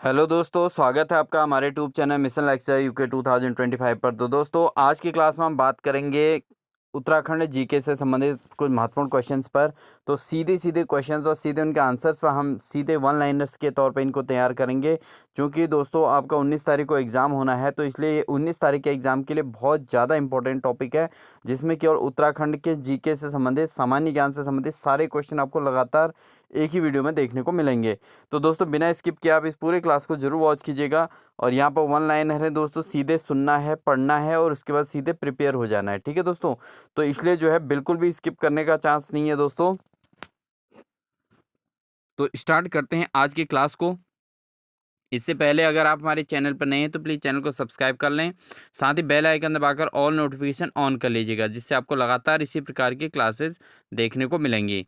Hello दोस्तों, स्वागत है आपका हमारे YouTube channel mission lecture UK 2025 पर। तो दोस्तों, आज की क्लास में हम बात करेंगे उत्तराखंड जीके से संबंधित कुछ महत्वपूर्ण क्वेश्चंस पर। तो सीधे सीधे क्वेश्चंस और सीधे उनके आंसर्स पर हम सीधे वन लाइनर्स के तौर पे इनको तैयार करेंगे। क्योंकि दोस्तों, आपका 19 तारीख को एग्ज़ाम होना है, तो इसलिए 19 तारीख के एग्ज़ाम के लिए बहुत ज़्यादा इंपॉर्टेंट टॉपिक है, जिसमें केवल उत्तराखंड के जीके से संबंधित, सामान्य ज्ञान से संबंधित सारे क्वेश्चन आपको लगातार एक ही वीडियो में देखने को मिलेंगे। तो दोस्तों, बिना स्किप किए आप इस पूरे क्लास को जरूर वॉच कीजिएगा। और यहाँ पर वन लाइनर है दोस्तों, सीधे सुनना है, पढ़ना है और उसके बाद सीधे प्रिपेयर हो जाना है। ठीक है दोस्तों, तो इसलिए जो है बिल्कुल भी स्किप करने का चांस नहीं है दोस्तों। तो स्टार्ट करते हैं आज की क्लास को। इससे पहले अगर आप हमारे चैनल पर नए हैं तो प्लीज़ चैनल को सब्सक्राइब कर लें, साथ ही बेल आइकन दबाकर ऑल नोटिफिकेशन ऑन कर लीजिएगा, जिससे आपको लगातार इसी प्रकार की क्लासेस देखने को मिलेंगी।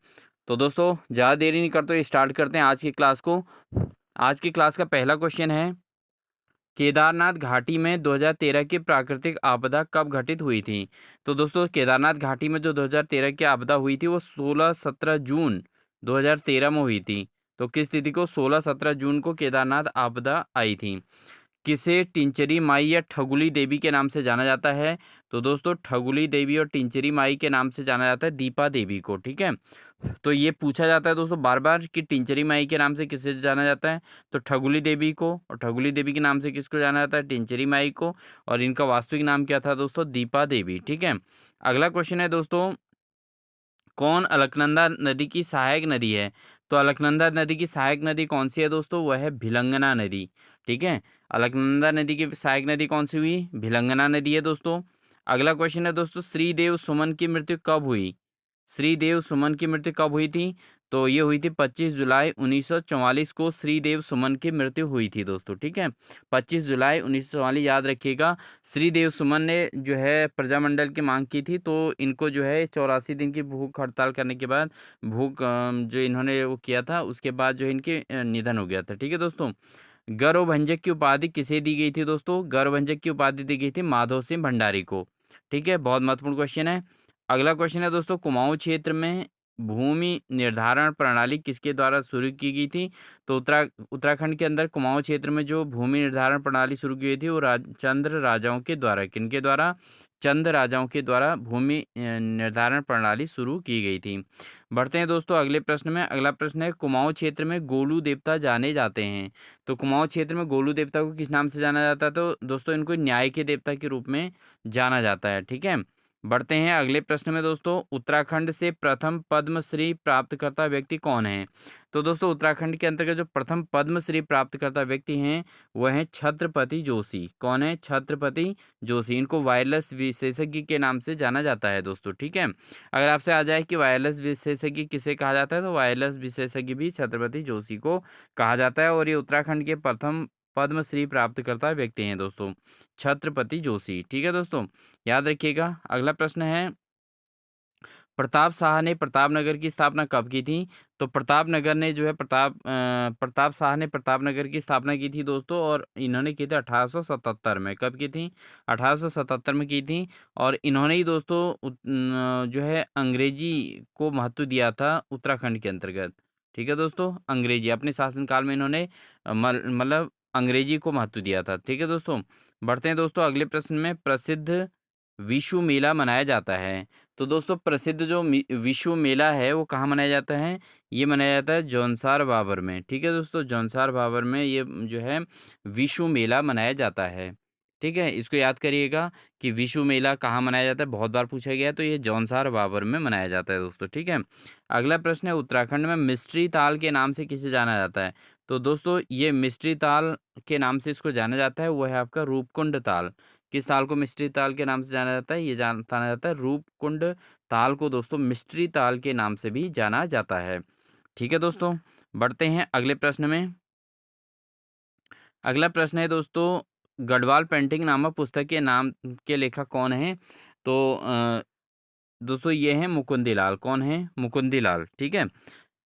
तो दोस्तों, ज़्यादा देरी नहीं करते, स्टार्ट करते हैं आज की क्लास को। आज की क्लास का पहला क्वेश्चन है, केदारनाथ घाटी में 2013 की प्राकृतिक आपदा कब घटित हुई थी? तो दोस्तों, केदारनाथ घाटी में जो 2013 की आपदा हुई थी वो 16-17 जून 2013 में हुई थी। तो किस तिथि को 16-17 जून को केदारनाथ आपदा आई थी? किसे टिंचरी माई या ठगुली देवी के नाम से जाना जाता है? तो दोस्तों, ठगुली देवी और टिंचरी माई के नाम से जाना जाता है दीपा देवी को। ठीक है, तो ये पूछा जाता है दोस्तों बार बार कि टिंचरी माई के नाम से किसे जाना जाता है? तो ठगुली देवी को, और ठगुली देवी के नाम से किसको जाना जाता है? टिंचरी माई को। और इनका वास्तविक नाम क्या था दोस्तों? दीपा देवी। ठीक है, अगला क्वेश्चन है दोस्तों, कौन अलकनंदा नदी की सहायक नदी है? तो अलकनंदा नदी की सहायक नदी कौन सी है दोस्तों? वह है भिलंगना नदी। ठीक है, अलकनंदा नदी की सहायक नदी कौन सी हुई? भिलंगना नदी है दोस्तों। अगला क्वेश्चन है दोस्तों, श्रीदेव सुमन की मृत्यु कब हुई? श्रीदेव सुमन की मृत्यु कब हुई थी? तो ये हुई थी 25 जुलाई 1944 को श्रीदेव सुमन की मृत्यु हुई थी दोस्तों। ठीक है, 25 जुलाई 1944 याद रखिएगा। श्रीदेव सुमन ने जो है प्रजामंडल की मांग की थी, तो इनको जो है 84 दिन की भूख हड़ताल करने के बाद जो इन्होंने वो किया था, उसके बाद जो है इनके निधन हो गया था। ठीक है दोस्तों, गौरवभंजक की उपाधि किसे दी गई थी दोस्तों? गौरवभंजक की उपाधि दी गई थी माधव सिंह भंडारी को। ठीक है, बहुत महत्वपूर्ण क्वेश्चन है। अगला क्वेश्चन है दोस्तों, कुमाऊं क्षेत्र में भूमि निर्धारण प्रणाली किसके द्वारा शुरू की गई थी? तो उत्तराखंड के अंदर कुमाऊं क्षेत्र में जो भूमि निर्धारण प्रणाली शुरू की गई थी वो चंद्र राजाओं के द्वारा, किनके द्वारा? चंद राजाओं के द्वारा भूमि निर्धारण प्रणाली शुरू की गई थी। बढ़ते हैं दोस्तों अगले प्रश्न में। अगला प्रश्न है, कुमाऊं क्षेत्र में गोलू देवता जाने जाते हैं। तो कुमाऊं क्षेत्र में गोलू देवता को किस नाम से जाना जाता है? तो दोस्तों, इनको न्याय के देवता के रूप में जाना जाता है। ठीक है, बढ़ते हैं अगले प्रश्न में दोस्तों, उत्तराखंड से प्रथम पद्मश्री प्राप्तकर्ता व्यक्ति कौन है? तो दोस्तों, उत्तराखंड के अंतर्गत जो प्रथम पद्मश्री प्राप्तकर्ता व्यक्ति हैं वह हैं छत्रपति जोशी। कौन है? छत्रपति जोशी। इनको वायरलेस विशेषज्ञ के नाम से जाना जाता है दोस्तों। ठीक है, अगर आपसे आ जाए कि वायरलेस विशेषज्ञ किसे कहा जाता है, तो वायरलेस विशेषज्ञ भी छत्रपति जोशी को कहा जाता है। और ये उत्तराखंड के प्रथम पद्मश्री प्राप्तकर्ता व्यक्ति हैं दोस्तों, छत्रपति जोशी। ठीक है दोस्तों, याद रखिएगा। अगला प्रश्न है, प्रताप शाह ने प्रतापनगर की स्थापना कब की थी? तो प्रतापनगर ने जो है प्रताप शाह ने प्रतापनगर की स्थापना की थी दोस्तों, और इन्होंने की थी 1877 में। कब की थी? 1877 में की थी। और इन्होंने ही दोस्तों जो है अंग्रेजी को महत्व दिया था उत्तराखंड के अंतर्गत। ठीक है दोस्तों, अंग्रेजी अपने शासनकाल में इन्होंने मतलब अंग्रेजी को महत्व दिया था। ठीक है दोस्तों, बढ़ते हैं दोस्तों अगले प्रश्न में। प्रसिद्ध विशु मेला मनाया जाता है। तो दोस्तों, प्रसिद्ध जो विशु मेला है वो कहाँ मनाया जाता है? ये मनाया जाता है जौनसार बाबर में। ठीक है दोस्तों, जौनसार बाबर में ये जो है विशु मेला मनाया जाता है। ठीक है, इसको याद करिएगा कि विशु मेला कहाँ मनाया जाता है, बहुत बार पूछा गया है, तो ये जौनसार बाबर में मनाया जाता है दोस्तों। ठीक है, अगला प्रश्न है, उत्तराखंड में मिस्ट्री ताल के नाम से किसे जाना जाता है? तो दोस्तों, ये मिस्ट्री ताल के नाम से इसको जाना जाता है, वो है आपका रूपकुंड ताल। किस ताल को मिस्ट्री ताल के नाम से जाना जाता है? ये जाना जाता है रूपकुंड ताल को दोस्तों मिस्ट्री ताल के नाम से भी जाना जाता है। ठीक है दोस्तों, बढ़ते हैं अगले प्रश्न में। अगला प्रश्न है दोस्तों, गढ़वाल पेंटिंग नामक पुस्तक के नाम के लेखक कौन है? तो दोस्तों, ये हैं मुकुंदीलाल। कौन है? मुकुंदीलाल। ठीक है,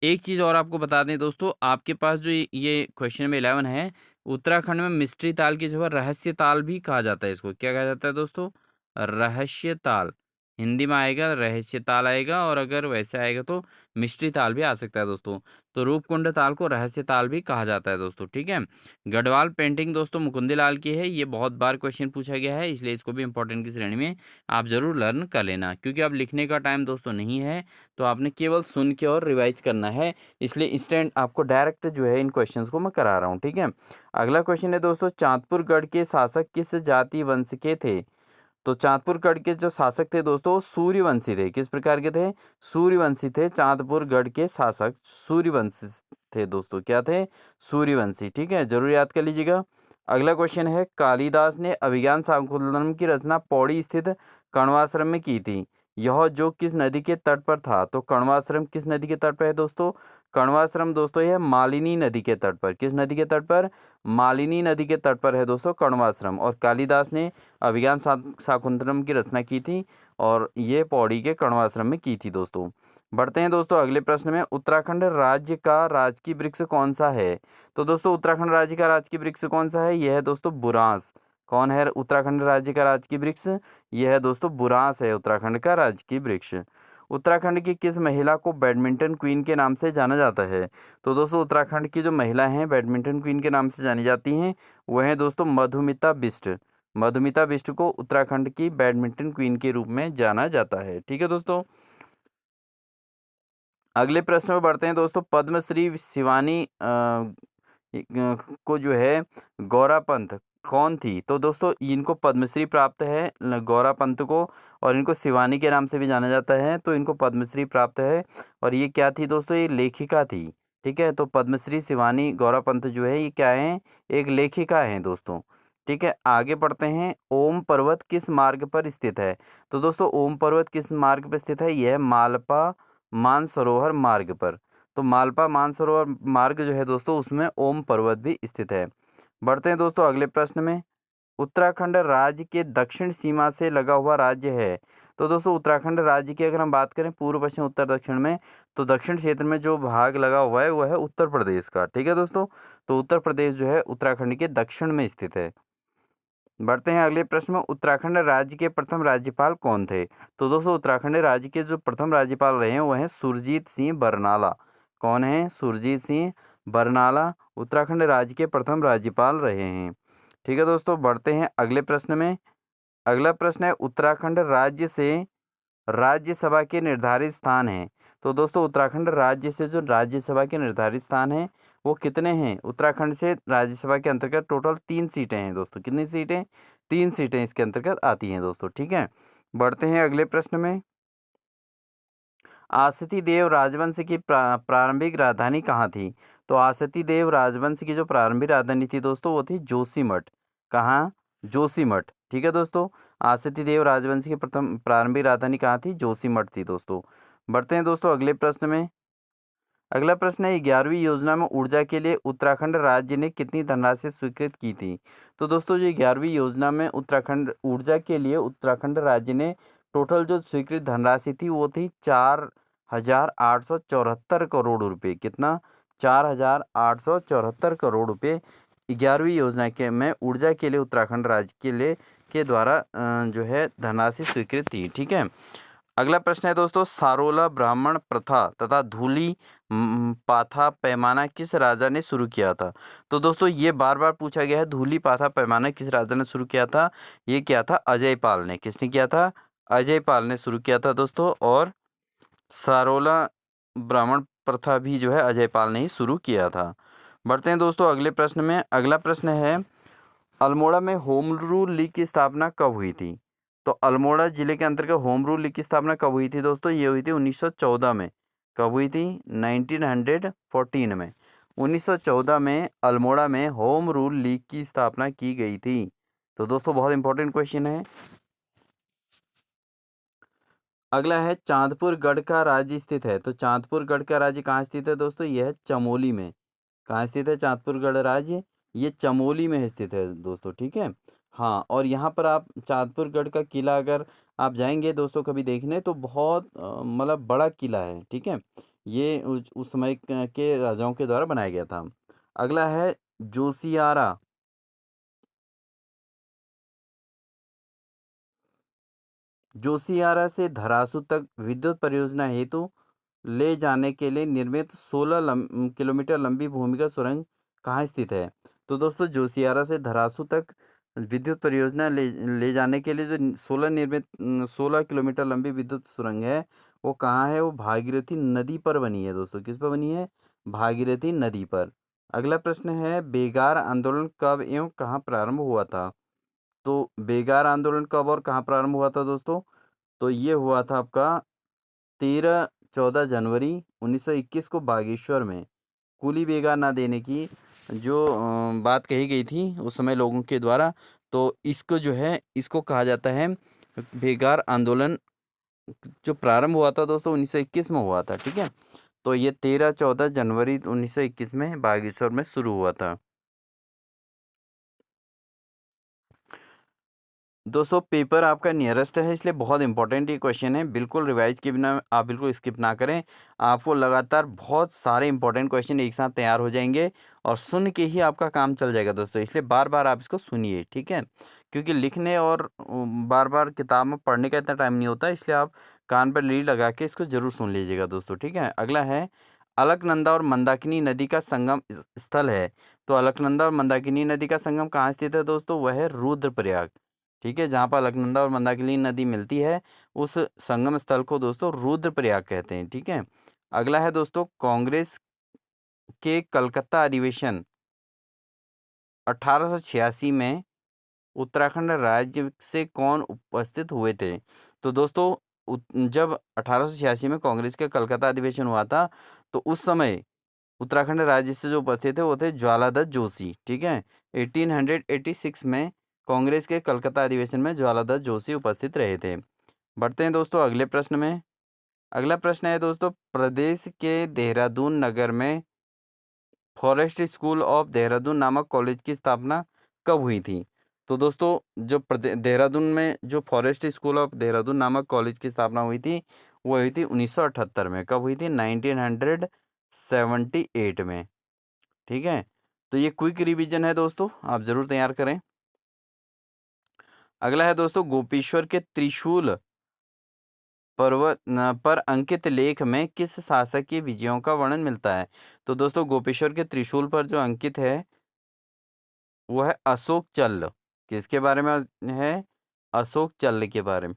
एक चीज़ और आपको बता दें दोस्तों, आपके पास जो ये क्वेश्चन नंबर 11 है, उत्तराखंड में मिस्ट्री ताल की जगह रहस्य ताल भी कहा जाता है। इसको क्या कहा जाता है दोस्तों? रहस्य ताल। हिंदी में आएगा रहस्य ताल आएगा, और अगर वैसे आएगा तो मिष्टी ताल भी आ सकता है दोस्तों। तो रूपकुंड ताल को रहस्य ताल भी कहा जाता है दोस्तों, ठीक है। गढ़वाल पेंटिंग दोस्तों मुकुंदी लाल की है, ये बहुत बार क्वेश्चन पूछा गया है, इसलिए इसको भी इंपॉर्टेंट की श्रेणी में आप जरूर लर्न कर लेना, क्योंकि अब लिखने का टाइम दोस्तों नहीं है, तो आपने केवल सुन के और रिवाइज करना है, इसलिए इंस्टेंट आपको डायरेक्ट जो है इन क्वेश्चन को मैं करा रहा हूँ, ठीक है। अगला क्वेश्चन है दोस्तों, चांदपुर गढ़ के शासक किस जाति वंश के थे? तो चांदपुरगढ़ के जो शासक थे दोस्तों वो सूर्यवंशी थे। किस प्रकार के थे? सूर्यवंशी थे। चांदपुरगढ़ के शासक सूर्यवंशी थे दोस्तों। क्या थे? सूर्यवंशी। ठीक है, जरूर याद कर लीजिएगा। अगला क्वेश्चन है, कालिदास ने अभिज्ञान शाकुंतलम की रचना पौड़ी स्थित कण्वाश्रम में की थी। यह जो किस नदी के तट पर था? तो कण्वाश्रम किस नदी के तट पर है दोस्तों? कण्वाश्रम दोस्तों यह मालिनी नदी के तट पर। किस नदी के तट पर? मालिनी नदी के तट पर है दोस्तों कण्वाश्रम। और कालिदास ने अभिज्ञान शाकुंतलम की रचना की थी, और ये पौड़ी के कण्वाश्रम में की थी दोस्तों। बढ़ते हैं दोस्तों अगले प्रश्न में, उत्तराखंड राज्य का राजकीय वृक्ष कौन सा है? तो दोस्तों उत्तराखंड राज्य का राजकीय वृक्ष कौन सा है? यह है दोस्तों बुरांस। कौन है उत्तराखंड राज्य का राजकीय वृक्ष? यह है दोस्तों बुरांस है उत्तराखंड का राजकीय वृक्ष। उत्तराखंड की किस महिला को बैडमिंटन क्वीन के नाम से जाना जाता है? तो दोस्तों उत्तराखंड की जो महिला हैं बैडमिंटन क्वीन के नाम से जानी जाती हैं, वह है दोस्तों मधुमिता बिष्ट। मधुमिता बिष्ट को उत्तराखंड की बैडमिंटन क्वीन के रूप में जाना जाता है। ठीक है दोस्तों, अगले प्रश्न में बढ़ते हैं दोस्तों। पद्मश्री शिवानी को जो है गौरा पंत कौन थी? तो दोस्तों इनको पद्मश्री प्राप्त है गौरा पंत को, और इनको शिवानी के नाम से भी जाना जाता है, तो इनको पद्मश्री प्राप्त है। और ये क्या थी दोस्तों? ये लेखिका थी। ठीक है, तो पद्मश्री शिवानी गौरा पंत जो है ये क्या है? एक लेखिका है दोस्तों। ठीक है, आगे बढ़ते हैं। ओम पर्वत किस मार्ग पर स्थित है? तो दोस्तों ओम पर्वत किस मार्ग पर स्थित है? यह मालपा मानसरोवर मार्ग पर। तो मालपा मानसरोवर मार्ग जो है दोस्तों उसमें ओम पर्वत भी स्थित है। बढ़ते हैं दोस्तों अगले प्रश्न में। उत्तराखंड राज्य के दक्षिण सीमा से लगा हुआ राज्य है। तो दोस्तों उत्तराखंड राज्य की अगर हम बात करें पूर्व पश्चिम उत्तर दक्षिण में, तो दक्षिण क्षेत्र में जो भाग लगा हुआ है वह है उत्तर प्रदेश का। ठीक है दोस्तों, तो उत्तर प्रदेश जो है उत्तराखंड के दक्षिण में स्थित है। बढ़ते हैं अगले प्रश्न में। उत्तराखंड राज्य के प्रथम राज्यपाल कौन थे? तो दोस्तों उत्तराखंड राज्य के जो प्रथम राज्यपाल रहे हैं वह हैं सुरजीत सिंह बरनाला। कौन है? सुरजीत सिंह बरनाला उत्तराखंड राज्य के प्रथम राज्यपाल रहे हैं। ठीक है दोस्तों, बढ़ते हैं अगले प्रश्न में। अगला प्रश्न है, उत्तराखंड राज्य से राज्यसभा के निर्धारित स्थान हैं। तो दोस्तों उत्तराखंड राज्य से जो राज्यसभा के निर्धारित स्थान हैं वो कितने हैं? उत्तराखंड से राज्यसभा के अंतर्गत टोटल 3 सीटें हैं दोस्तों। कितनी सीटें? 3 सीटें इसके अंतर्गत आती हैं दोस्तों। ठीक है, बढ़ते हैं अगले प्रश्न में। आसती देव राजवंश की प्रारंभिक राजधानी कहाँ थी? तो आसती देव राजवंश की जो प्रारंभिक राजधानी थी दोस्तों वो थी जोशीमठ। कहाँ? जोशीमठ। ठीक है दोस्तों, आसती देव राजवंश की प्रथम प्रारंभिक राजधानी कहाँ थी? जोशीमठ थी दोस्तों। बढ़ते हैं दोस्तों अगले प्रश्न में। अगला प्रश्न है, 11वीं योजना में ऊर्जा के लिए उत्तराखंड राज्य ने कितनी धनराशि स्वीकृत की थी? तो दोस्तों जो 11वीं योजना में उत्तराखंड ऊर्जा के लिए उत्तराखंड राज्य ने टोटल जो स्वीकृत धनराशि थी वो थी 4,874 करोड़ रुपए। कितना? 4,874 करोड़ रुपए 11वीं योजना के में ऊर्जा के लिए उत्तराखंड राज्य के लिए के द्वारा जो है धनराशि स्वीकृत थी। ठीक है, अगला प्रश्न है दोस्तों, सारोला ब्राह्मण प्रथा तथा धूली पाथा पैमाना किस राजा ने शुरू किया था? तो दोस्तों ये बार बार पूछा गया है, धूली पाथा पैमाना किस राजा ने शुरू किया था? ये क्या था? अजय पाल ने। किसने किया था? अजय पाल ने शुरू किया था दोस्तों। और सारोला ब्राह्मण प्रथा भी जो है अजय पाल ने ही शुरू किया था। बढ़ते हैं दोस्तों अगले प्रश्न में। अगला प्रश्न है, अल्मोड़ा में होम रूल लीग की स्थापना कब हुई थी? तो अल्मोड़ा जिले के अंतर्गत होम रूल लीग की स्थापना कब हुई थी दोस्तों? ये हुई थी 1914 में। कब हुई थी? 1914 में। 1914 में अल्मोड़ा में होम रूल लीग की स्थापना की गई थी। तो दोस्तों बहुत इंपॉर्टेंट क्वेश्चन है। अगला है, चांदपुर गढ़ का राज्य स्थित है। तो चांदपुर गढ़ का राज्य कहाँ स्थित है दोस्तों? यह है चमोली में। कहाँ स्थित है चांदपुर गढ़ राज्य? ये चमोली में स्थित है दोस्तों। ठीक है, हाँ, और यहाँ पर आप चांदपुर गढ़ का किला अगर आप जाएंगे दोस्तों कभी देखने, तो बहुत मतलब बड़ा किला है। ठीक है, ये उस समय के राजाओं के द्वारा बनाया गया था। अगला है, जोशियारा जोशियारा से धरासू तक विद्युत परियोजना हेतु ले जाने के लिए निर्मित 16 किलोमीटर लंबी भूमिगत सुरंग कहाँ स्थित है? तो दोस्तों जोशियारा से धरासू तक विद्युत परियोजना ले जाने के लिए जो 16 किलोमीटर लंबी विद्युत सुरंग है, वो कहाँ है? वो भागीरथी नदी पर बनी है दोस्तों। किस पर बनी है? भागीरथी नदी पर। अगला प्रश्न है, बेगार आंदोलन कब एवं कहाँ प्रारंभ हुआ था? तो बेगार आंदोलन कब और कहाँ प्रारंभ हुआ था दोस्तों? तो ये हुआ था आपका 13-14 जनवरी 1921 को बागेश्वर में। कुली बेगा ना देने की जो बात कही गई थी उस समय लोगों के द्वारा, तो इसको जो है इसको कहा जाता है बेगार आंदोलन। जो प्रारंभ हुआ था दोस्तों 1921 में हुआ था, ठीक है। तो ये 13-14 जनवरी 1921 में बागेश्वर में शुरू हुआ था। दोस्तों पेपर आपका नियरेस्ट है, इसलिए बहुत इंपॉर्टेंट ये क्वेश्चन है। बिल्कुल रिवाइज के बिना आप बिल्कुल स्किप ना करें। आपको लगातार बहुत सारे इंपॉर्टेंट क्वेश्चन एक साथ तैयार हो जाएंगे और सुन के ही आपका काम चल जाएगा दोस्तों, इसलिए बार बार आप इसको सुनिए, ठीक है। क्योंकि लिखने और बार बार किताब में पढ़ने का इतना टाइम नहीं होता, इसलिए आप कान पर लीड लगा के इसको जरूर सुन लीजिएगा दोस्तों, ठीक है। अगला है, अलकनंदा और मंदाकिनी नदी का संगम स्थल है। तो अलकनंदा और मंदाकिनी नदी का संगम कहाँ स्थित है दोस्तों? वह है रुद्रप्रयाग, ठीक है। जहाँ पर अलकनंदा और मंदाकिनी नदी मिलती है, उस संगम स्थल को दोस्तों रुद्रप्रयाग कहते हैं, ठीक है। अगला है दोस्तों, कांग्रेस के कलकत्ता अधिवेशन 1886 में उत्तराखंड राज्य से कौन उपस्थित हुए थे? तो दोस्तों जब 1886 में कांग्रेस के कलकत्ता अधिवेशन हुआ था, तो उस समय उत्तराखंड राज्य से जो उपस्थित थे वो थे ज्वालादत्त जोशी, ठीक है। 1886 में कांग्रेस के कलकत्ता अधिवेशन में ज्वालादत्त जोशी उपस्थित रहे थे। बढ़ते हैं दोस्तों अगले प्रश्न में। अगला प्रश्न है दोस्तों, प्रदेश के देहरादून नगर में फॉरेस्ट स्कूल ऑफ देहरादून नामक कॉलेज की स्थापना कब हुई थी? तो दोस्तों जो देहरादून में जो फॉरेस्ट स्कूल ऑफ देहरादून नामक कॉलेज की स्थापना हुई थी, वो हुई थी 1978 में। कब हुई थी? 1978 में, ठीक है। तो ये क्विक रिवीजन है दोस्तों, आप जरूर तैयार करें। अगला है दोस्तों, गोपेश्वर के त्रिशूल पर्वत पर अंकित लेख में किस शासक की विजयों का वर्णन मिलता है? तो दोस्तों गोपेश्वर के त्रिशूल पर जो अंकित है वो है अशोक चल्ल। किसके बारे में है? अशोक चल्ल के बारे में।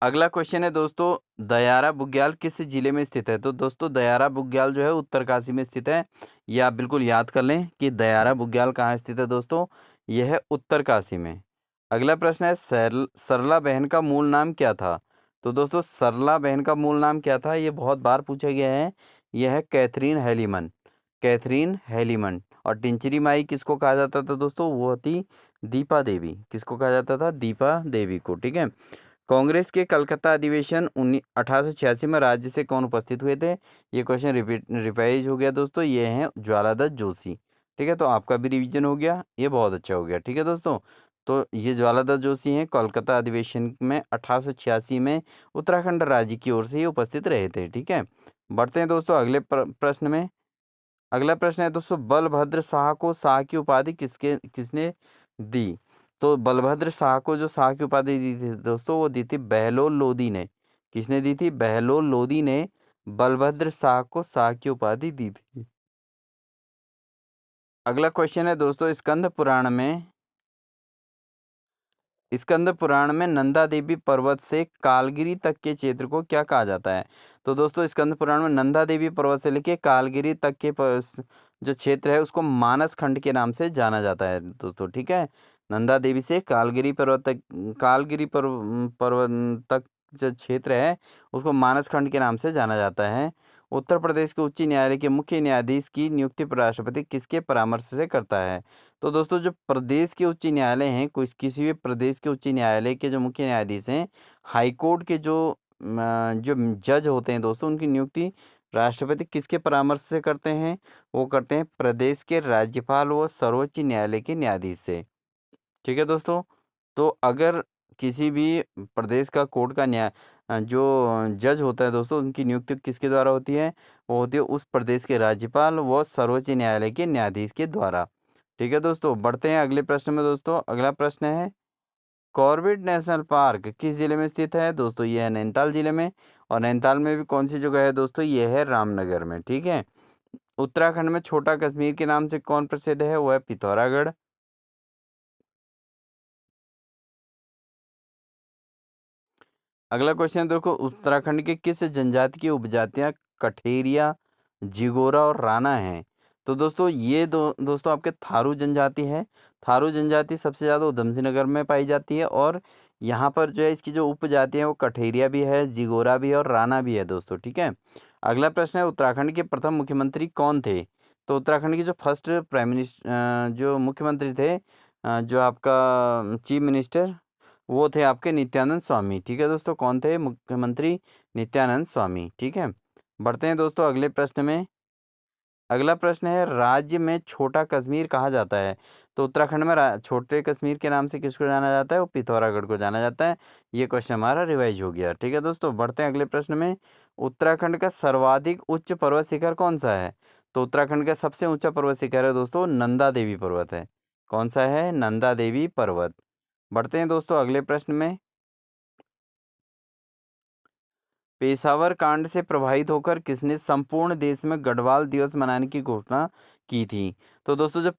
अगला क्वेश्चन है दोस्तों, दयारा बुग्याल किस जिले में स्थित है? तो दोस्तों दयारा बुग्याल जो है उत्तरकाशी में स्थित है। ये आप बिल्कुल याद कर लें कि दयारा बुग्याल कहाँ स्थित है दोस्तों, यह है उत्तरकाशी में। अगला प्रश्न है, सरला बहन का मूल नाम क्या था? तो दोस्तों सरला बहन का मूल नाम क्या था, ये बहुत बार पूछा गया है। यह है कैथरीन हेलीमन, कैथरीन हेलीमन। और टिंचरी माई किसको कहा जाता था दोस्तों? वो थी दीपा देवी। किसको कहा जाता था? दीपा देवी को, ठीक है। कांग्रेस के कलकत्ता अधिवेशन 1886 में राज्य से कौन उपस्थित हुए थे? ये क्वेश्चन रिवाइज हो गया दोस्तों, ये हैं ज्वालादत्त जोशी, ठीक है। तो आपका भी रिवीजन हो गया, ये बहुत अच्छा हो गया, ठीक है दोस्तों। तो ये ज्वालादत्त जोशी हैं, कोलकाता अधिवेशन में 1886 में उत्तराखंड राज्य की ओर से ही उपस्थित रहे थे, ठीक है। बढ़ते हैं दोस्तों अगले प्रश्न में। अगला प्रश्न है दोस्तों, बलभद्र शाह को शाह की उपाधि किसने दी? तो बलभद्र शाह को जो शाह की उपाधि दी थी दोस्तों, वो दी थी बहलोल लोदी ने। किसने दी थी? बहलोल लोदी ने बलभद्र शाह को शाह की उपाधि दी थी। अगला क्वेश्चन है दोस्तों, स्कंद पुराण में नंदा देवी पर्वत से कालगिरी तक के क्षेत्र को क्या कहा जाता है? तो दोस्तों स्कंद पुराण में नंदा देवी पर्वत से लेके कालगिरी तक के जो क्षेत्र है उसको मानस खंड के नाम से जाना जाता है दोस्तों, ठीक है। नंदा देवी से कालगिरी पर्वत तक, पर्वत तक जो क्षेत्र है उसको मानस खंड के नाम से जाना जाता है। उत्तर प्रदेश के उच्च न्यायालय के मुख्य न्यायाधीश की नियुक्ति राष्ट्रपति किसके परामर्श से करता है? तो दोस्तों जो प्रदेश के उच्च न्यायालय हैं, कुछ किसी भी प्रदेश के उच्च न्यायालय के जो मुख्य न्यायाधीश हैं, हाई कोर्ट के जो जज होते हैं दोस्तों, उनकी नियुक्ति राष्ट्रपति किसके परामर्श से करते हैं? वो करते हैं प्रदेश के राज्यपाल व सर्वोच्च न्यायालय के न्यायाधीश से, ठीक है दोस्तों। तो अगर किसी भी प्रदेश का कोर्ट का जो जज होता है दोस्तों, उनकी नियुक्ति किसके द्वारा होती है? वो होती है उस प्रदेश के राज्यपाल व सर्वोच्च न्यायालय के न्यायाधीश के द्वारा, ठीक है दोस्तों। बढ़ते हैं अगले प्रश्न में दोस्तों। अगला प्रश्न है, कॉर्बेट नेशनल पार्क किस जिले में स्थित है दोस्तों? ये है नैनीताल जिले में। और नैनीताल में भी कौन सी जगह है दोस्तों? ये है रामनगर में। ठीक है। उत्तराखंड में छोटा कश्मीर के नाम से कौन प्रसिद्ध है? वो है पिथौरागढ़। अगला क्वेश्चन देखो, उत्तराखंड के किस जनजाति की उपजातियां कठेरिया, जिगोरा और राणा हैं? तो दोस्तों ये दोस्तों आपके थारू जनजाति है। थारू जनजाति सबसे ज़्यादा उधम सिंह नगर में पाई जाती है। और यहाँ पर जो है इसकी जो उपजाति है वो कठेरिया भी है, जिगोरा भी है और राणा भी है दोस्तों। ठीक है। अगला प्रश्न है, उत्तराखंड के प्रथम मुख्यमंत्री कौन थे? तो उत्तराखंड के जो फर्स्ट प्राइम मिनिस्टर जो मुख्यमंत्री थे, जो आपका चीफ मिनिस्टर, वो थे आपके नित्यानंद स्वामी। ठीक है दोस्तों, कौन थे मुख्यमंत्री? नित्यानंद स्वामी। ठीक है। बढ़ते हैं दोस्तों अगले प्रश्न में। अगला प्रश्न है, राज्य में छोटा कश्मीर कहा जाता है? तो उत्तराखंड में छोटे कश्मीर के नाम से किसको जाना जाता है? वो पिथौरागढ़ को जाना जाता है। ये क्वेश्चन हमारा रिवाइज हो गया। ठीक है दोस्तों, बढ़ते हैं अगले प्रश्न में। उत्तराखंड का सर्वाधिक उच्च पर्वत शिखर कौन सा है? तो उत्तराखंड का सबसे ऊंचा पर्वत शिखर है दोस्तों नंदा देवी पर्वत है। कौन सा है? नंदा देवी पर्वत। बढ़ते हैं दोस्तों अगले प्रश्न में। पेशावर कांड से प्रभावित होकर किसने संपूर्ण देश में गढ़वाल दिवस मनाने की घोषणा की थी? तो दोस्तों जब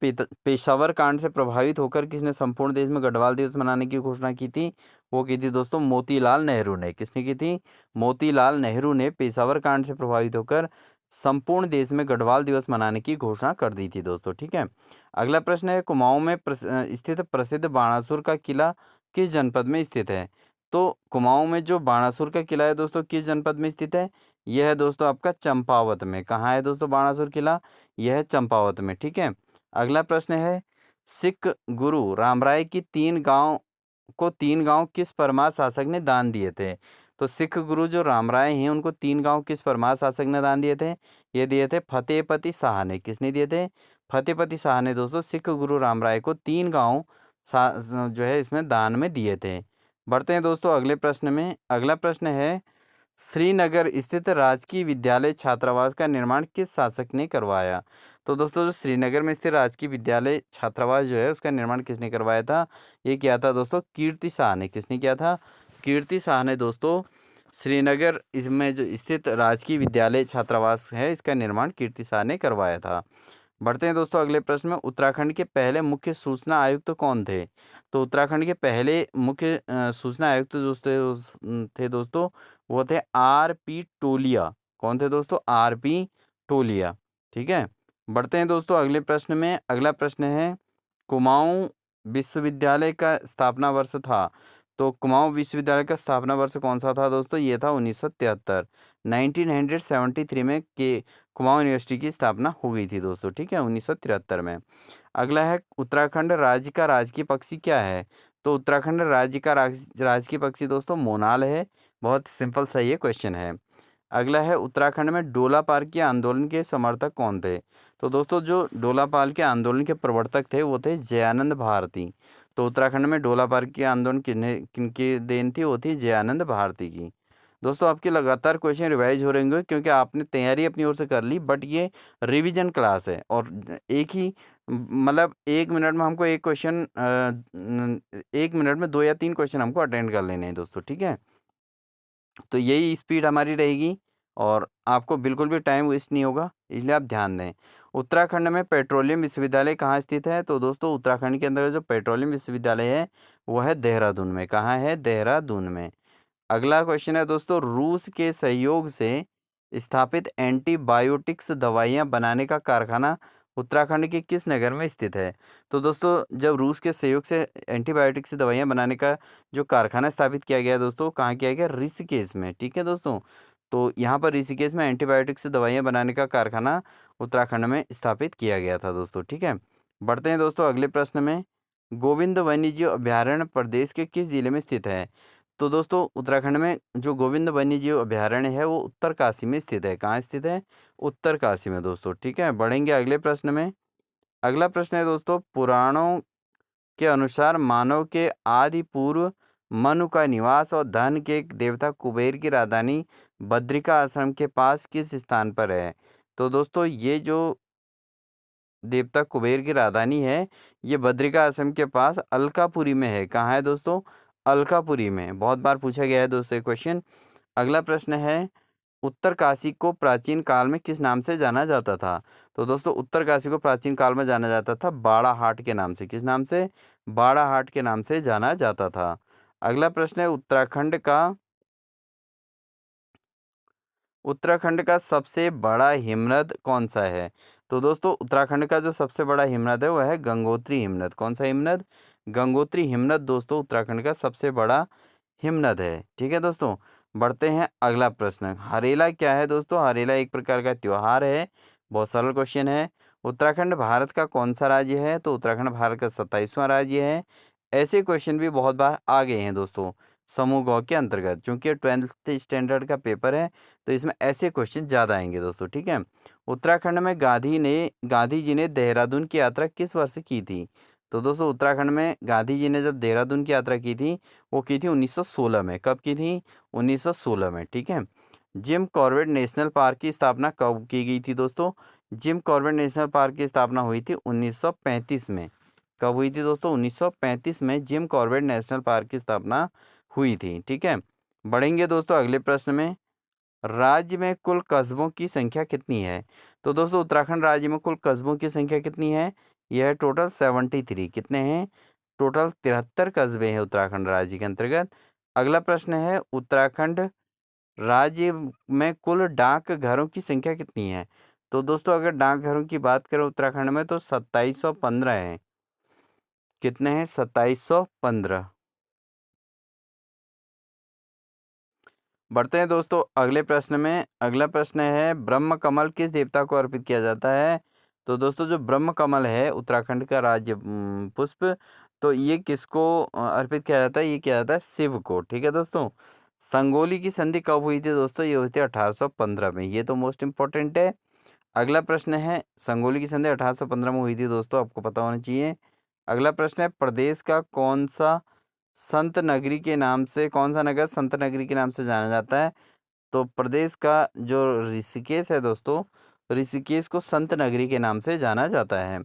पेशावर कांड से प्रभावित होकर किसने संपूर्ण देश में गढ़वाल दिवस मनाने की घोषणा की थी? वो की थी दोस्तों मोतीलाल नेहरू ने। किसने की थी? मोतीलाल नेहरू ने पेशावर कांड से प्रभावित होकर संपूर्ण देश में गढ़वाल दिवस मनाने की घोषणा कर दी थी दोस्तों। ठीक है। अगला प्रश्न है, कुमाऊं में स्थित प्रसिद्ध बाणासुर का किला किस जनपद में स्थित है? तो कुमाऊं में जो बाणासुर का किला है दोस्तों किस जनपद में स्थित है? यह है दोस्तों आपका चंपावत में। कहाँ है दोस्तों बाणासुर किला? यह है चंपावत में। ठीक है। अगला प्रश्न है, सिख गुरु रामराय की तीन गांव किस परमार शासक ने दान दिए थे? तो सिख गुरु जो रामराय हैं उनको 3 गांव किस परमार शासक ने दान दिए थे? ये दिए थे फतेहपति शाह ने। किसने दिए थे? फतेहपति शाह ने दोस्तों सिख गुरु रामराय को 3 गांव जो है इसमें दान में दिए थे। बढ़ते हैं दोस्तों अगले प्रश्न में। अगला प्रश्न है, श्रीनगर स्थित राजकीय विद्यालय छात्रावास का निर्माण किस शासक ने करवाया? तो दोस्तों जो श्रीनगर में स्थित राजकीय विद्यालय छात्रावास जो है उसका निर्माण किसने करवाया था? ये किया था दोस्तों कीर्ति शाह ने। किसने किया था? कीर्ति शाह ने दोस्तों श्रीनगर इसमें जो स्थित राजकीय विद्यालय छात्रावास है इसका निर्माण कीर्ति शाह ने करवाया था। बढ़ते हैं दोस्तों अगले प्रश्न में। उत्तराखंड के पहले मुख्य सूचना आयुक्त कौन थे? तो उत्तराखंड के पहले मुख्य सूचना आयुक्त जो थे दोस्तों वो थे आर पी टोलिया। कौन थे दोस्तों? आर पी टोलिया। ठीक है। बढ़ते हैं दोस्तों अगले प्रश्न में। अगला प्रश्न है, कुमाऊं विश्वविद्यालय का स्थापना वर्ष था? तो कुमाऊं विश्वविद्यालय का स्थापना वर्ष कौन सा था दोस्तों? ये था 1973। 1973 में के कुमाऊं यूनिवर्सिटी की स्थापना हो गई थी दोस्तों। ठीक है, 1973 में। अगला है, उत्तराखंड राज्य का राजकीय पक्षी क्या है? तो उत्तराखंड राज्य का राजकीय पक्षी दोस्तों मोनाल है। बहुत सिंपल सा ये क्वेश्चन है। अगला है, उत्तराखंड में डोला पार्क के आंदोलन के समर्थक कौन थे? तो दोस्तों जो डोला पाल के आंदोलन के प्रवर्तक थे वो थे जयानंद भारती। तो उत्तराखंड में डोला पार्क के आंदोलन किनकी देन थी? वो थी जयानंद भारती की। दोस्तों आपके लगातार क्वेश्चन रिवाइज हो रहे होंगे क्योंकि आपने तैयारी अपनी ओर से कर ली, बट ये रिवीजन क्लास है और एक ही मतलब 1 मिनट में हमको एक क्वेश्चन 1 मिनट में 2 या 3 क्वेश्चन हमको अटेंड कर लेने हैं दोस्तों। ठीक है। तो यही स्पीड हमारी रहेगी और आपको बिल्कुल भी टाइम वेस्ट नहीं होगा, इसलिए आप ध्यान दें। उत्तराखंड में पेट्रोलियम विश्वविद्यालय कहाँ स्थित है? तो दोस्तों उत्तराखंड के अंदर जो पेट्रोलियम विश्वविद्यालय है वो है देहरादून में। कहाँ है? देहरादून में। अगला क्वेश्चन है दोस्तों, रूस के सहयोग से स्थापित एंटीबायोटिक्स दवाइयाँ बनाने का कारखाना उत्तराखंड के किस नगर में स्थित है? तो दोस्तों जब रूस के सहयोग से एंटीबायोटिक्स दवाइयाँ बनाने का जो कारखाना स्थापित किया गया है दोस्तों, कहाँ किया गया? ऋषिकेश में। ठीक है दोस्तों, तो यहाँ पर ऋषिकेश में एंटीबायोटिक्स दवाइयाँ बनाने का कारखाना उत्तराखंड में स्थापित किया गया था दोस्तों। ठीक है। बढ़ते हैं दोस्तों अगले प्रश्न में। गोविंद वन्यजीव अभयारण्य प्रदेश के किस जिले में स्थित है? तो दोस्तों उत्तराखंड में जो गोविंद वन्यजीव अभयारण्य है वो उत्तरकाशी में स्थित है। कहाँ स्थित है? उत्तरकाशी में दोस्तों। ठीक है। बढ़ेंगे अगले प्रश्न में। अगला प्रश्न है दोस्तों, पुराणों के अनुसार मानव के आदि पूर्व मनु का निवास और धन के देवता कुबेर की राजधानी बद्रिका आश्रम के पास किस स्थान पर है? तो दोस्तों ये जो देवता कुबेर की राजधानी है, ये बद्रिका असम के पास अलकापुरी में है। कहाँ है दोस्तों? अलकापुरी में। बहुत बार पूछा गया है दोस्तों ये क्वेश्चन। अगला प्रश्न है, उत्तरकाशी को प्राचीन काल में किस नाम से जाना जाता था? तो दोस्तों उत्तरकाशी को प्राचीन काल में जाना जाता था बाड़ाहाट के नाम से। किस नाम से? बाड़ाहाट के नाम से जाना जाता था। अगला प्रश्न है, उत्तराखंड का सबसे बड़ा हिमनद कौन सा है? तो दोस्तों उत्तराखंड का जो सबसे बड़ा हिमनद है वह है गंगोत्री हिमनद। कौन सा हिमनद? गंगोत्री हिमनद दोस्तों उत्तराखंड का सबसे बड़ा हिमनद है। ठीक है दोस्तों, बढ़ते हैं अगला प्रश्न। हरेला क्या है दोस्तों? हरेला एक प्रकार का त्योहार है। बहुत सरल क्वेश्चन है। उत्तराखंड भारत का कौन सा राज्य है? तो उत्तराखंड भारत का 27वां राज्य है। ऐसे क्वेश्चन भी बहुत बार आ गए हैं दोस्तों समूह गौ के अंतर्गत, क्योंकि 12th स्टैंडर्ड का पेपर है तो इसमें ऐसे क्वेश्चन ज़्यादा आएंगे दोस्तों। ठीक है, उत्तराखंड में गांधी जी ने देहरादून की यात्रा किस वर्ष की थी? तो दोस्तों उत्तराखंड में गांधी जी ने जब देहरादून की यात्रा की थी वो की थी 1916 में। कब की थी? 1916 में। ठीक है, जिम कॉर्बेट नेशनल पार्क की स्थापना कब की गई थी दोस्तों? जिम कॉर्बेट नेशनल पार्क की स्थापना हुई थी 1935 में। कब हुई थी दोस्तों? 1935 में जिम कॉर्बेट नेशनल पार्क की स्थापना हुई थी। ठीक है, बढ़ेंगे दोस्तों अगले प्रश्न में। राज्य में कुल कस्बों की संख्या कितनी है? तो दोस्तों उत्तराखंड राज्य में कुल कस्बों की संख्या कितनी है? यह है टोटल 73। कितने हैं? टोटल 73 कस्बे हैं उत्तराखंड राज्य के अंतर्गत। अगला प्रश्न है, उत्तराखंड राज्य में कुल डाक घरों की संख्या कितनी है? तो दोस्तों अगर डाकघरों की बात करें उत्तराखंड में तो 2715 है। कितने हैं? 2715। बढ़ते हैं दोस्तों अगले प्रश्न में। अगला प्रश्न है, ब्रह्म कमल किस देवता को अर्पित किया जाता है? तो दोस्तों जो ब्रह्म कमल है उत्तराखंड का राज्य पुष्प, तो ये किसको अर्पित किया जाता है? ये किया जाता है शिव को। ठीक है दोस्तों, संगोली की संधि कब हुई थी दोस्तों? ये हुई थी 1815 में। ये तो मोस्ट इंपॉर्टेंट है। अगला प्रश्न है, संगोली की संधि 1815 में हुई थी दोस्तों, आपको पता होना चाहिए। अगला प्रश्न है, प्रदेश का कौन सा संत नगरी के नाम से, कौन सा नगर संत नगरी के नाम से जाना जाता है? तो प्रदेश का जो ऋषिकेश है दोस्तों, ऋषिकेश को संत नगरी के नाम से जाना जाता है।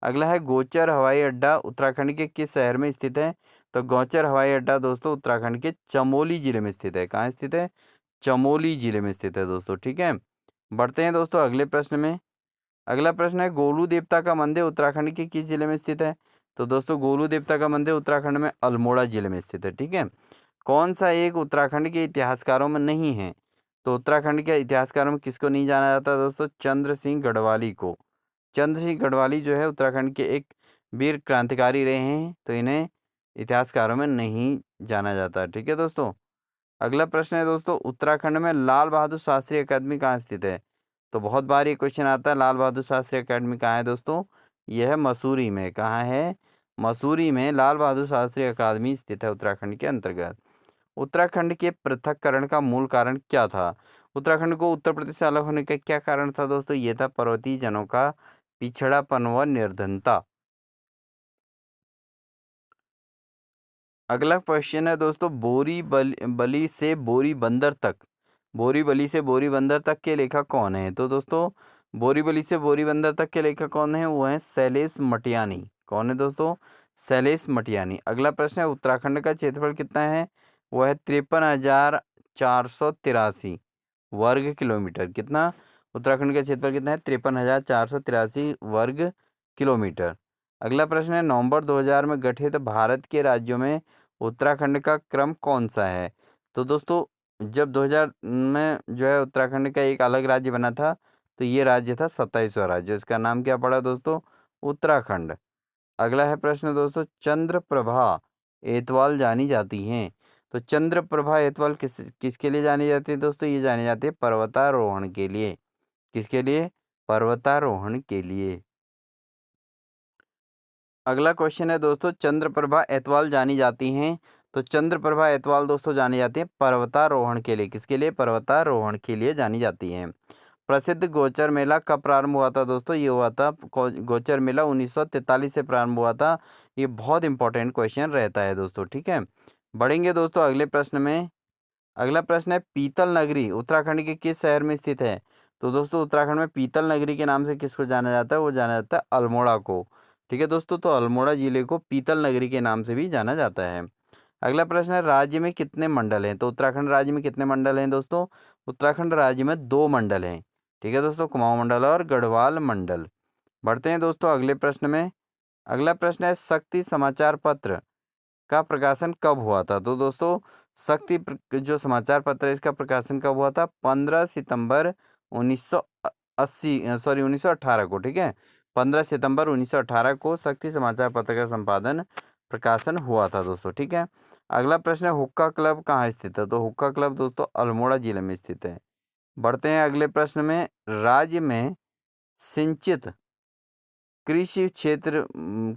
अगला है, गोचर हवाई अड्डा उत्तराखंड के किस शहर में स्थित है? तो गोचर हवाई अड्डा दोस्तों उत्तराखंड के चमोली जिले में स्थित है। कहाँ स्थित है? चमोली जिले में स्थित है दोस्तों। ठीक है, बढ़ते हैं दोस्तों अगले प्रश्न में। अगला प्रश्न है, गोलू देवता का मंदिर उत्तराखंड के किस जिले में स्थित है? तो दोस्तों गोलू देवता का मंदिर उत्तराखंड में अल्मोड़ा जिले में स्थित है। ठीक है, कौन सा एक उत्तराखंड के इतिहासकारों में नहीं है? तो उत्तराखंड के इतिहासकारों में किसको नहीं जाना जाता दोस्तों? चंद्र सिंह गढ़वाली को। चंद्र सिंह गढ़वाली जो है उत्तराखंड के एक वीर क्रांतिकारी रहे हैं, तो इन्हें इतिहासकारों में नहीं जाना जाता। ठीक है दोस्तों, अगला प्रश्न है दोस्तों, उत्तराखंड में लाल बहादुर शास्त्री अकादमी कहाँ स्थित है? तो बहुत बार ये क्वेश्चन आता है, लाल बहादुर शास्त्री अकादमी कहाँ है दोस्तों? यह है मसूरी में। कहाँ है? मसूरी में लाल बहादुर शास्त्री अकादमी स्थित है उत्तराखंड के अंतर्गत। उत्तराखंड के पृथक्करण का मूल कारण क्या था? उत्तराखंड को उत्तर प्रदेश से अलग होने का क्या कारण था दोस्तों? ये था पर्वतीय जनों का पिछड़ापन व निर्धनता। अगला क्वेश्चन है दोस्तों, बली से बोरी बंदर तक, बोरी बली से बोरी बंदर तक के लेखक कौन है? तो दोस्तों बोरी बली से बोरी बंदर तक के लेखक कौन है? वो है शैलेश मटियानी। कौन है दोस्तों? शैलेश मटियानी। अगला प्रश्न है, उत्तराखंड का क्षेत्रफल कितना है? वो है 53,483 वर्ग किलोमीटर। कितना? उत्तराखंड का क्षेत्रफल कितना है? 53,483 वर्ग किलोमीटर। अगला प्रश्न है, नवंबर 2000 में गठित भारत के राज्यों में उत्तराखंड का क्रम कौन सा है? तो दोस्तों जब 2000 में जो है उत्तराखंड का एक अलग राज्य बना था, तो ये राज्य था 27वां राज्य। इसका नाम क्या पड़ा दोस्तों? उत्तराखंड। अगला है प्रश्न दोस्तों, चंद्रप्रभा एतवाल जानी जाती हैं, तो चंद्रप्रभा एतवाल किसके लिए जानी जाती है दोस्तों? ये जानी जाती है पर्वतारोहण के लिए। किसके लिए? पर्वतारोहण के लिए। अगला क्वेश्चन है दोस्तों, चंद्रप्रभा एतवाल जानी जाती हैं, तो चंद्रप्रभा एतवाल दोस्तों जानी जाती है पर्वतारोहण के लिए। किसके लिए? पर्वतारोहण के लिए जानी जाती हैं। प्रसिद्ध गोचर मेला कब प्रारंभ हुआ था दोस्तों? ये हुआ था गोचर मेला 1943 से प्रारंभ हुआ था। ये बहुत इंपॉर्टेंट क्वेश्चन रहता है दोस्तों। ठीक है, बढ़ेंगे दोस्तों अगले प्रश्न में। अगला प्रश्न है, पीतल नगरी उत्तराखंड के किस शहर में स्थित है? तो दोस्तों उत्तराखंड में पीतल नगरी के नाम से किसको जाना जाता है? वो जाना जाता है अल्मोड़ा को। ठीक है दोस्तों, तो अल्मोड़ा जिले को पीतल नगरी के नाम से भी जाना जाता है। अगला प्रश्न है, राज्य में कितने मंडल हैं? तो उत्तराखंड राज्य में कितने मंडल हैं दोस्तों? उत्तराखंड राज्य में 2 मंडल हैं। ठीक है दोस्तों, कुमाऊं मंडल और गढ़वाल मंडल। बढ़ते हैं दोस्तों अगले प्रश्न में। अगला प्रश्न है, शक्ति समाचार पत्र का प्रकाशन कब हुआ था? तो दोस्तों जो समाचार पत्र है इसका प्रकाशन कब हुआ था? 15 सितंबर 1918 को। ठीक है, 15 सितंबर 1918 को शक्ति समाचार पत्र का संपादन प्रकाशन हुआ था दोस्तों। ठीक है, अगला प्रश्न है, हुक्का क्लब कहाँ स्थित है? तो हुक्का क्लब दोस्तों अल्मोड़ा जिले में स्थित है। बढ़ते हैं अगले प्रश्न में। राज्य में सिंचित कृषि क्षेत्र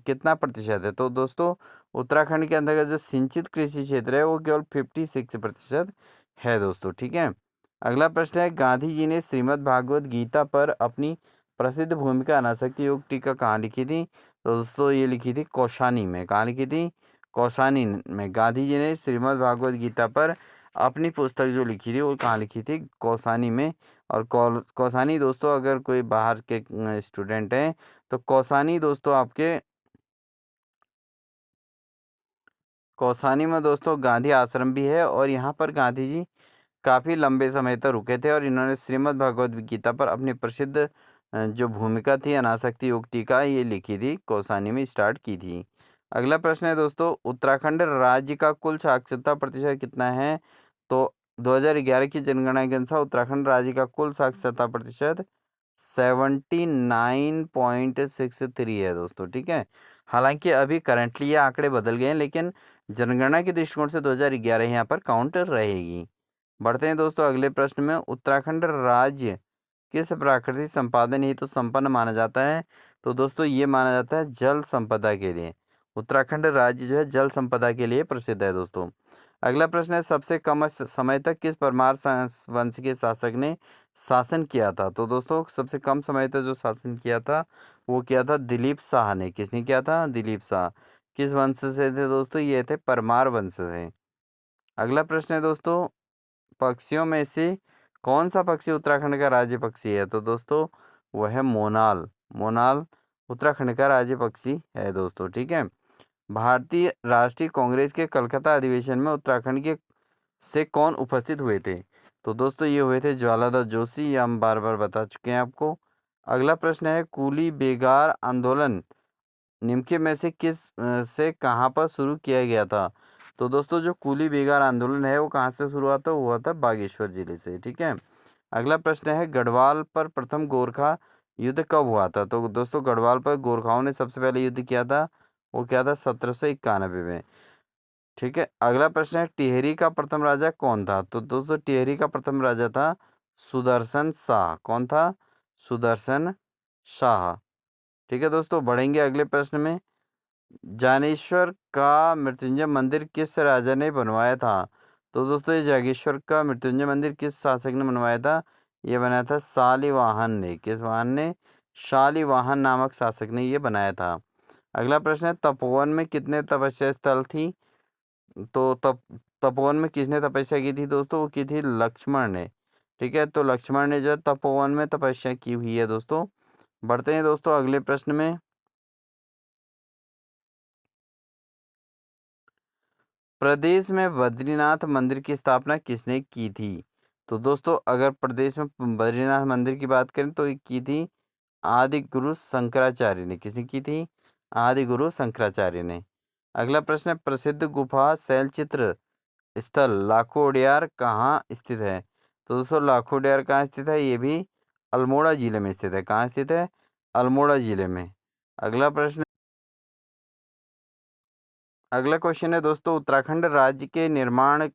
कितना प्रतिशत है? तो दोस्तों उत्तराखंड के अंतर्गत जो सिंचित कृषि क्षेत्र है वो केवल 56% है दोस्तों। ठीक है, अगला प्रश्न है, गांधी जी ने श्रीमद् भागवत गीता पर अपनी प्रसिद्ध भूमिका अनासक्ति योग टीका कहाँ लिखी थी? तो दोस्तों ये लिखी थी कौशानी में। कहाँ लिखी थी? कौशानी में। गांधी जी ने श्रीमद् भागवत गीता पर अपनी पुस्तक जो लिखी थी वो कहाँ लिखी थी? कौशानी में। और कौशानी दोस्तों अगर कोई बाहर के स्टूडेंट हैं तो कौसानी दोस्तों आपके कौसानी में दोस्तों गांधी आश्रम भी है और यहाँ पर गांधी जी काफ़ी लंबे समय तक रुके थे और इन्होंने श्रीमद् भगवद गीता पर अपनी प्रसिद्ध जो भूमिका थी अनासक्ति योग टीका ये लिखी थी, कौसानी में स्टार्ट की थी। अगला प्रश्न है दोस्तों, उत्तराखंड राज्य का कुल साक्षरता प्रतिशत कितना है? तो 2011 की जनगणना के अनुसार उत्तराखंड राज्य का कुल साक्षरता प्रतिशत 79.63 है दोस्तों। ठीक है, हालांकि अभी करंटली ये आंकड़े बदल गए हैं लेकिन जनगणना के दृष्टिकोण से 2011 यहाँ पर काउंट रहेगी। बढ़ते हैं दोस्तों अगले प्रश्न में। उत्तराखंड राज्य किस प्राकृतिक संपादन हेतु संपन्न माना जाता है? तो दोस्तों ये माना जाता है जल संपदा के लिए। उत्तराखंड राज्य जो है जल संपदा के लिए प्रसिद्ध है दोस्तों। अगला प्रश्न है, सबसे कम समय तक किस परमार वंश के शासक ने शासन किया था? तो दोस्तों सबसे कम समय तक जो शासन किया था वो किया था दिलीप शाह ने। किसने किया था? दिलीप शाह। किस वंश से थे दोस्तों? ये थे परमार वंश से। अगला प्रश्न है दोस्तों, पक्षियों में से कौन सा पक्षी उत्तराखंड का राज्य पक्षी है? तो दोस्तों वह है मोनाल। मोनाल उत्तराखंड का राज्य पक्षी है दोस्तों। ठीक है, भारतीय राष्ट्रीय कांग्रेस के कलकत्ता अधिवेशन में उत्तराखंड के से कौन उपस्थित हुए थे? तो दोस्तों ये हुए थे ज्वालादास जोशी, ये हम बार बार बता चुके हैं आपको। अगला प्रश्न है, कूली बेगार आंदोलन निम्न में से से कहाँ पर शुरू किया गया था? तो दोस्तों जो कूली बेगार आंदोलन है वो कहाँ से शुरू हुआ था? वो हुआ था बागेश्वर जिले से। ठीक है, अगला प्रश्न है, गढ़वाल पर प्रथम गोरखा युद्ध कब हुआ था? तो दोस्तों गढ़वाल पर गोरखाओं ने सबसे पहले युद्ध किया था, वो किया था 1791 में। ठीक है, अगला प्रश्न है, टिहरी का प्रथम राजा कौन था? तो दोस्तों टिहरी का प्रथम राजा था सुदर्शन शाह। कौन था? सुदर्शन शाह। ठीक है दोस्तों, बढ़ेंगे अगले प्रश्न में। जानेश्वर का मृत्युंजय मंदिर किस राजा ने बनवाया था? तो दोस्तों ये जागेश्वर का मृत्युंजय मंदिर किस शासक ने बनवाया था? ये बनाया था शालिवाहन ने। किस वाहन ने? शालिवाहन नामक शासक ने ये बनाया था। अगला प्रश्न है, तपोवन में कितने तपस्या स्थल थी? तो तपोवन में किसने तपस्या की थी दोस्तों? वो की थी लक्ष्मण ने। ठीक है, तो लक्ष्मण ने जो है तपोवन में तपस्या की हुई है दोस्तों। बढ़ते हैं दोस्तों अगले प्रश्न में। प्रदेश में बद्रीनाथ मंदिर की स्थापना किसने की थी? तो दोस्तों अगर प्रदेश में बद्रीनाथ मंदिर की बात करें तो ये की थी आदि गुरु शंकराचार्य ने। किसने की थी? आदि गुरु शंकराचार्य ने। अगला प्रश्न है, प्रसिद्ध गुफा शैलचित्र स्थल लाखोडियार कहाँ स्थित है? तो दोस्तों लाखोडियार कहाँ स्थित है? ये भी अल्मोड़ा जिले में स्थित है। कहाँ स्थित है? अल्मोड़ा जिले में। अगला प्रश्न अगला क्वेश्चन है दोस्तों, उत्तराखंड राज्य के निर्माण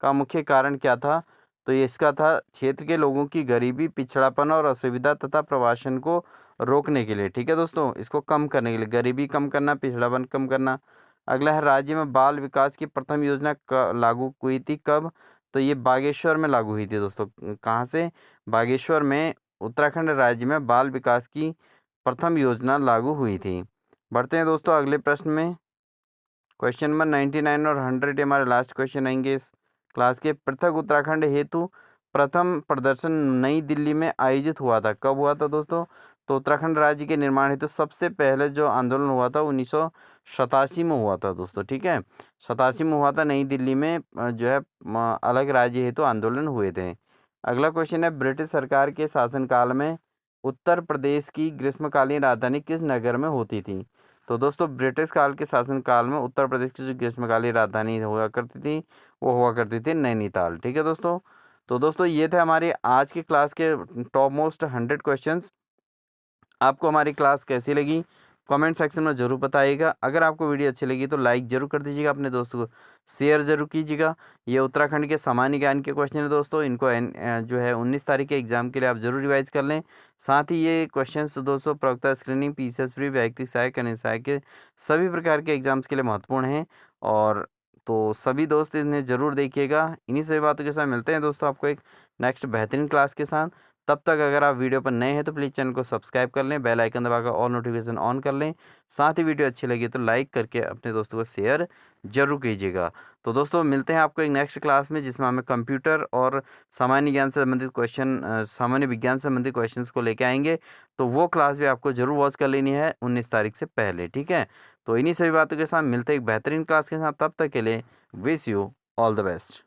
का मुख्य कारण क्या था? तो ये इसका था क्षेत्र के लोगों की गरीबी, पिछड़ापन और असुविधा तथा प्रवासन को रोकने के लिए। ठीक है दोस्तों, इसको कम करने के लिए, गरीबी कम करना, पिछड़ापन कम करना। अगला है, राज्य में बाल विकास की प्रथम योजना लागू हुई थी कब? तो ये बागेश्वर में लागू हुई थी दोस्तों। कहाँ से? बागेश्वर में उत्तराखंड राज्य में बाल विकास की प्रथम योजना लागू हुई थी। बढ़ते हैं दोस्तों अगले प्रश्न में। क्वेश्चन नंबर 99 और 100 हमारे लास्ट क्वेश्चन आएंगे इस क्लास के। पृथक उत्तराखंड हेतु प्रथम प्रदर्शन नई दिल्ली में आयोजित हुआ था। कब हुआ था दोस्तों? तो उत्तराखंड राज्य के निर्माण हेतु सबसे पहले जो आंदोलन हुआ था 1987 में हुआ था दोस्तों, ठीक है। 87 में हुआ था नई दिल्ली में जो है अलग राज्य हेतु आंदोलन हुए थे। अगला क्वेश्चन है, ब्रिटिश सरकार के शासनकाल में उत्तर प्रदेश की ग्रीष्मकालीन राजधानी किस नगर में होती थी? तो दोस्तों ब्रिटिश काल के शासनकाल में उत्तर प्रदेश की जो ग्रीष्मकालीन राजधानी हुआ करती थी वो हुआ करती थी नैनीताल, ठीक है दोस्तों। तो दोस्तों ये थे हमारी आज की क्लास के टॉप मोस्ट 100 क्वेश्चंस। आपको हमारी क्लास कैसी लगी कमेंट सेक्शन में ज़रूर बताइएगा। अगर आपको वीडियो अच्छी लगी तो लाइक ज़रूर कर दीजिएगा, अपने दोस्तों को शेयर ज़रूर कीजिएगा। ये उत्तराखंड के सामान्य ज्ञान के क्वेश्चन है दोस्तों, इनको जो है 19 तारीख के एग्जाम के लिए आप ज़रूर रिवाइज कर लें। साथ ही ये क्वेश्चन दोस्तों प्रवक्ता स्क्रीनिंग, पीसीएस प्री, व्यक्ति सहायक, अन्य सहायक के सभी प्रकार के एग्जाम्स के लिए महत्वपूर्ण हैं। और तो सभी दोस्त इन्हें ज़रूर देखिएगा। इन्हीं सभी बातों के साथ मिलते हैं दोस्तों आपको एक नेक्स्ट बेहतरीन क्लास के साथ। तब तक अगर आप वीडियो पर नए हैं तो प्लीज़ चैनल को सब्सक्राइब कर लें, बेल आइकन दबाकर ऑल नोटिफिकेशन ऑन कर लें। साथ ही वीडियो अच्छी लगी तो लाइक करके अपने दोस्तों को शेयर ज़रूर कीजिएगा। तो दोस्तों मिलते हैं आपको एक नेक्स्ट क्लास में, जिसमें हमें कंप्यूटर और सामान्य ज्ञान से संबंधित क्वेश्चन, सामान्य विज्ञान से संबंधित क्वेश्चंस को लेके आएंगे। तो वो क्लास भी आपको ज़रूर वॉच कर लेनी है 19 तारीख से पहले, ठीक है। तो इन्हीं सभी बातों के साथ मिलते हैं एक बेहतरीन क्लास के साथ। तब तक के लिए wish you all the best.